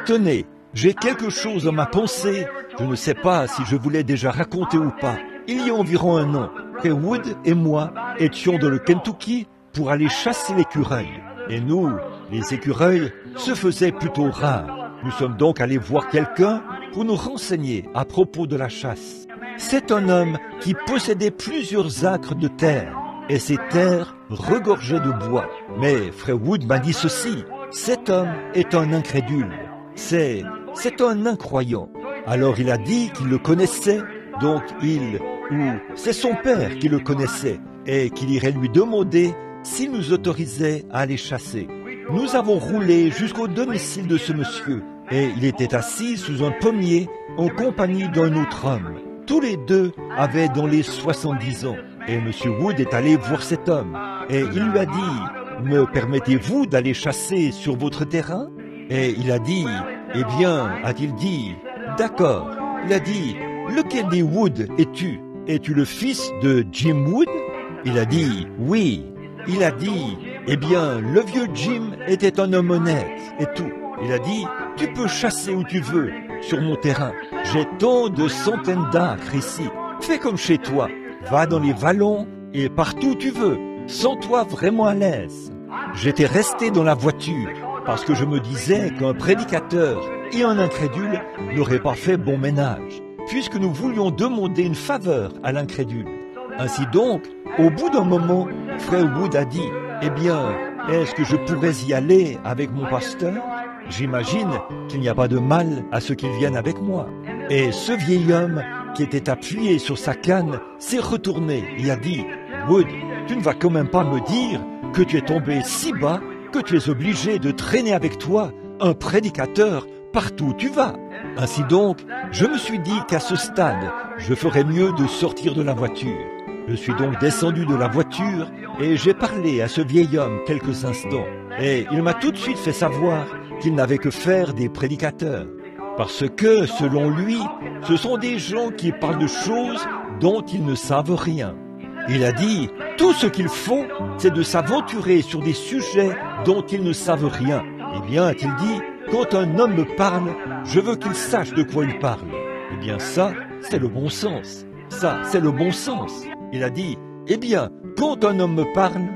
Tenez, j'ai quelque chose dans ma pensée, je ne sais pas si je vous l'ai déjà raconté ou pas. Il y a environ un an, Frère Wood et moi étions dans le Kentucky pour aller chasser l'écureuil. Et nous, les écureuils, se faisaient plutôt rares. Nous sommes donc allés voir quelqu'un pour nous renseigner à propos de la chasse. C'est un homme qui possédait plusieurs acres de terre, et ces terres regorgeaient de bois. Mais Frère Wood m'a dit ceci, cet homme est un incrédule, c'est un incroyant. Alors il a dit qu'il le connaissait, donc c'est son père qui le connaissait, et qu'il irait lui demander s'il nous autorisait à aller chasser. Nous avons roulé jusqu'au domicile de ce monsieur, et il était assis sous un pommier en compagnie d'un autre homme. Tous les deux avaient dans les 70 ans, et M. Wood est allé voir cet homme, et il lui a dit « Me permettez-vous d'aller chasser sur votre terrain ?» Et il a dit « Eh bien, a-t-il dit, d'accord. » Il a dit « Lequel des Wood es-tu? Es-tu le fils de Jim Wood ?» Il a dit « Oui. » Il a dit « Eh bien, le vieux Jim était un homme honnête et tout. » Il a dit « Tu peux chasser où tu veux sur mon terrain. J'ai tant de centaines d'acres ici. Fais comme chez toi. Va dans les vallons et partout où tu veux. Sens-toi vraiment à l'aise. » J'étais resté dans la voiture parce que je me disais qu'un prédicateur et un incrédule n'auraient pas fait bon ménage, puisque nous voulions demander une faveur à l'incrédule. Ainsi donc, au bout d'un moment, Frère Wood a dit « Eh bien, est-ce que je pourrais y aller avec mon pasteur? J'imagine qu'il n'y a pas de mal à ce qu'il vienne avec moi. » Et ce vieil homme, qui était appuyé sur sa canne, s'est retourné et a dit « Wood, tu ne vas quand même pas me dire que tu es tombé si bas que tu es obligé de traîner avec toi un prédicateur partout où tu vas. » Ainsi donc, je me suis dit qu'à ce stade, je ferais mieux de sortir de la voiture. Je suis donc descendu de la voiture et j'ai parlé à ce vieil homme quelques instants. Et il m'a tout de suite fait savoir qu'il n'avait que faire des prédicateurs. Parce que, selon lui, ce sont des gens qui parlent de choses dont ils ne savent rien. Il a dit, tout ce qu'ils font, c'est de s'aventurer sur des sujets dont ils ne savent rien. Eh bien, a-t-il dit, quand un homme me parle, je veux qu'il sache de quoi il parle. Eh bien, ça, c'est le bon sens. Ça, c'est le bon sens. Il a dit, eh bien, quand un homme me parle,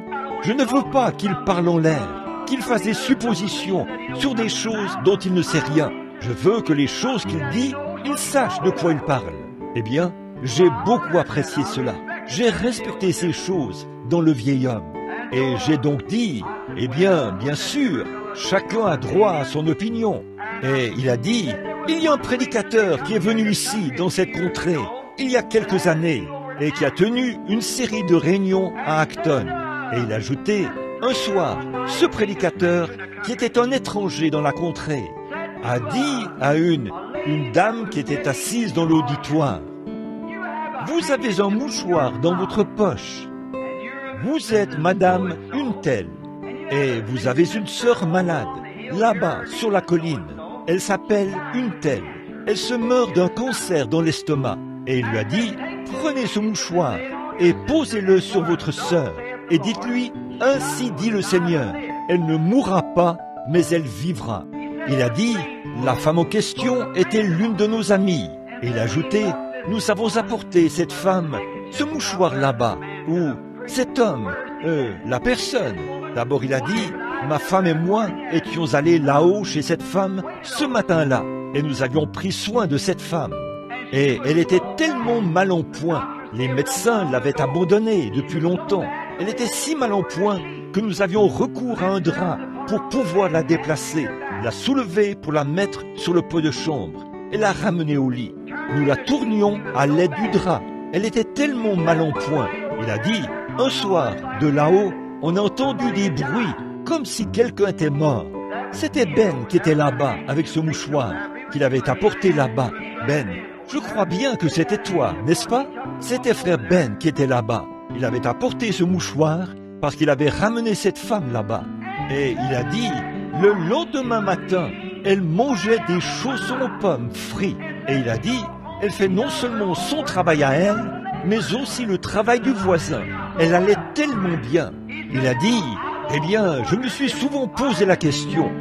je ne veux pas qu'il parle en l'air, qu'il fasse des suppositions sur des choses dont il ne sait rien. Je veux que les choses qu'il dit, il sache de quoi il parle. Eh bien, j'ai beaucoup apprécié cela. J'ai respecté ces choses dans le vieil homme. Et j'ai donc dit, eh bien sûr, chacun a droit à son opinion. Et il a dit, il y a un prédicateur qui est venu ici, dans cette contrée, il y a quelques années, et qui a tenu une série de réunions à Acton. Et il a ajouté, un soir, ce prédicateur, qui était un étranger dans la contrée, a dit à une dame qui était assise dans l'auditoire, « Vous avez un mouchoir dans votre poche. Vous êtes madame une telle, et vous avez une sœur malade, là-bas, sur la colline. Elle s'appelle une telle. Elle se meurt d'un cancer dans l'estomac. » Et il lui a dit, « Prenez ce mouchoir et posez-le sur votre sœur, et dites-lui, ainsi dit le Seigneur, elle ne mourra pas, mais elle vivra. » Il a dit, la femme en question était l'une de nos amies. Et il a ajouté, nous avons apporté cette femme, ce mouchoir là-bas, ou cet homme, la personne. D'abord il a dit, ma femme et moi étions allés là-haut chez cette femme ce matin-là, et nous avions pris soin de cette femme. Et elle était tellement mal en point, les médecins l'avaient abandonnée depuis longtemps. Elle était si mal en point que nous avions recours à un drap pour pouvoir la déplacer, la soulever pour la mettre sur le pot de chambre et la ramener au lit. Nous la tournions à l'aide du drap. Elle était tellement mal en point. Il a dit, un soir, de là-haut, on a entendu des bruits, comme si quelqu'un était mort. C'était Ben qui était là-bas, avec ce mouchoir, qu'il avait apporté là-bas. Ben, je crois bien que c'était toi, n'est-ce pas? C'était frère Ben qui était là-bas. Il avait apporté ce mouchoir parce qu'il avait ramené cette femme là-bas. Et il a dit, le lendemain matin, elle mangeait des chaussons aux pommes frits. Et il a dit, elle fait non seulement son travail à elle, mais aussi le travail du voisin. Elle allait tellement bien. Il a dit, Eh bien, je me suis souvent posé la question.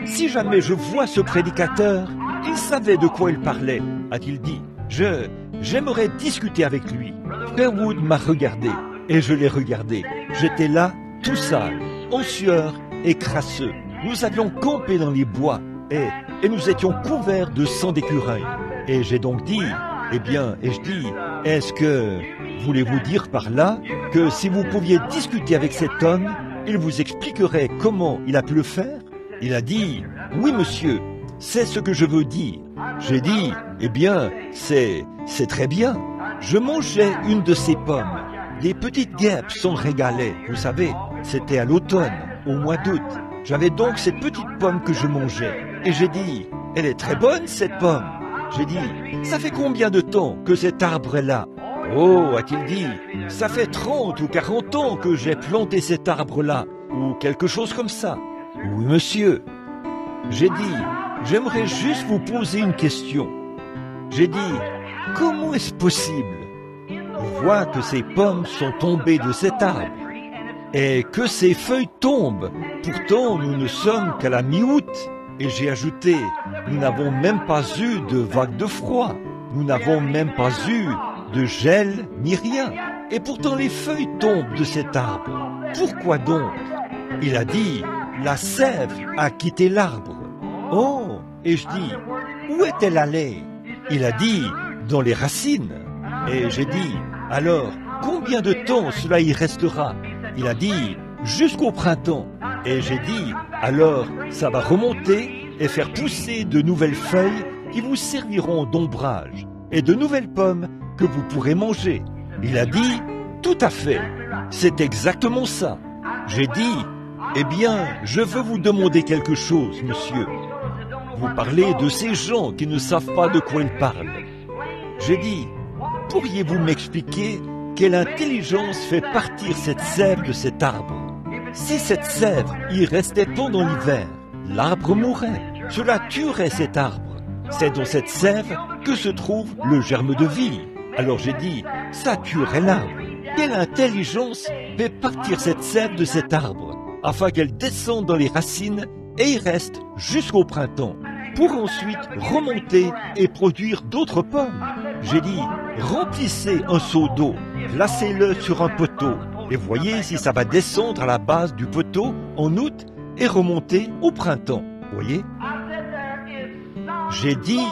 Si jamais je vois ce prédicateur, il savait de quoi il parlait, a-t-il dit. J'aimerais discuter avec lui. Frère Wood m'a regardé, et je l'ai regardé. J'étais là, tout sale, en sueur et crasseux. Nous avions campé dans les bois, et nous étions couverts de sang d'écureuil. Et j'ai donc dit, est-ce que voulez-vous dire par là que si vous pouviez discuter avec cet homme, il vous expliquerait comment il a pu le faire? Il a dit, oui monsieur, c'est ce que je veux dire. J'ai dit, c'est très bien. Je mangeais une de ces pommes. Les petites guêpes s'en régalaient, vous savez, c'était à l'automne, au mois d'août. J'avais donc cette petite pomme que je mangeais. Et j'ai dit, elle est très bonne cette pomme. J'ai dit, ça fait combien de temps que cet arbre est là? Oh, a-t-il dit, ça fait 30 ou 40 ans que j'ai planté cet arbre-là, ou quelque chose comme ça. Oui, monsieur. J'ai dit, j'aimerais juste vous poser une question. J'ai dit, comment est-ce possible? On voit que ces pommes sont tombées de cet arbre, et que ces feuilles tombent. Pourtant, nous ne sommes qu'à la mi-août. Et j'ai ajouté, nous n'avons même pas eu de vague de froid. Nous n'avons même pas eu de gel ni rien. Et pourtant les feuilles tombent de cet arbre. Pourquoi donc? Il a dit, la sève a quitté l'arbre. Oh, et je dis, où est-elle allée? Il a dit, dans les racines. Et j'ai dit, alors, combien de temps cela y restera? Il a dit, jusqu'au printemps. Et j'ai dit, alors, ça va remonter et faire pousser de nouvelles feuilles qui vous serviront d'ombrage et de nouvelles pommes que vous pourrez manger. Il a dit, tout à fait, c'est exactement ça. J'ai dit, je veux vous demander quelque chose, monsieur. Vous parlez de ces gens qui ne savent pas de quoi ils parlent. J'ai dit, pourriez-vous m'expliquer quelle intelligence fait partir cette sève de cet arbre? Si cette sève y restait pendant l'hiver, l'arbre mourrait. Cela tuerait cet arbre. C'est dans cette sève que se trouve le germe de vie. Alors j'ai dit, ça tuerait l'arbre. Quelle intelligence fait partir cette sève de cet arbre, afin qu'elle descende dans les racines et y reste jusqu'au printemps, pour ensuite remonter et produire d'autres pommes? J'ai dit, remplissez un seau d'eau, placez-le sur un poteau, et voyez si ça va descendre à la base du poteau en août et remonter au printemps. Voyez? J'ai dit,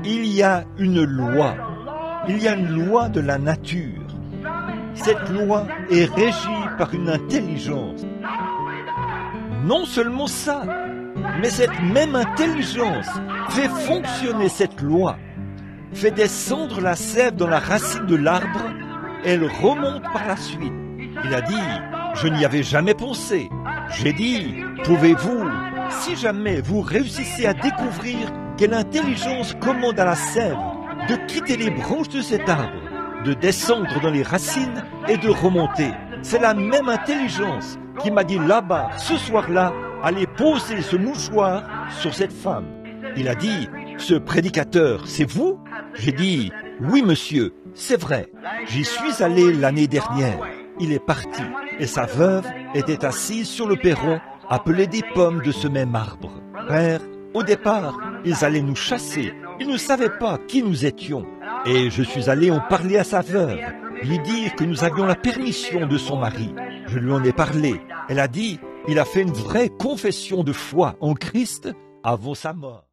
il y a une loi. Il y a une loi de la nature. Cette loi est régie par une intelligence. Non seulement ça, mais cette même intelligence fait fonctionner cette loi, fait descendre la sève dans la racine de l'arbre, elle remonte par la suite. Il a dit, je n'y avais jamais pensé. J'ai dit, pouvez-vous, si jamais vous réussissez à découvrir quelle intelligence commande à la sève de quitter les branches de cet arbre, de descendre dans les racines et de remonter. C'est la même intelligence qui m'a dit là-bas, ce soir-là, allez poser ce mouchoir sur cette femme. Il a dit, ce prédicateur, c'est vous? J'ai dit, oui monsieur, c'est vrai. J'y suis allé l'année dernière. Il est parti et sa veuve était assise sur le perron à peler des pommes de ce même arbre. Frère, au départ, ils allaient nous chasser. Ils ne savaient pas qui nous étions. Et je suis allé en parler à sa veuve, lui dire que nous avions la permission de son mari. Je lui en ai parlé. Elle a dit, il a fait une vraie confession de foi en Christ avant sa mort.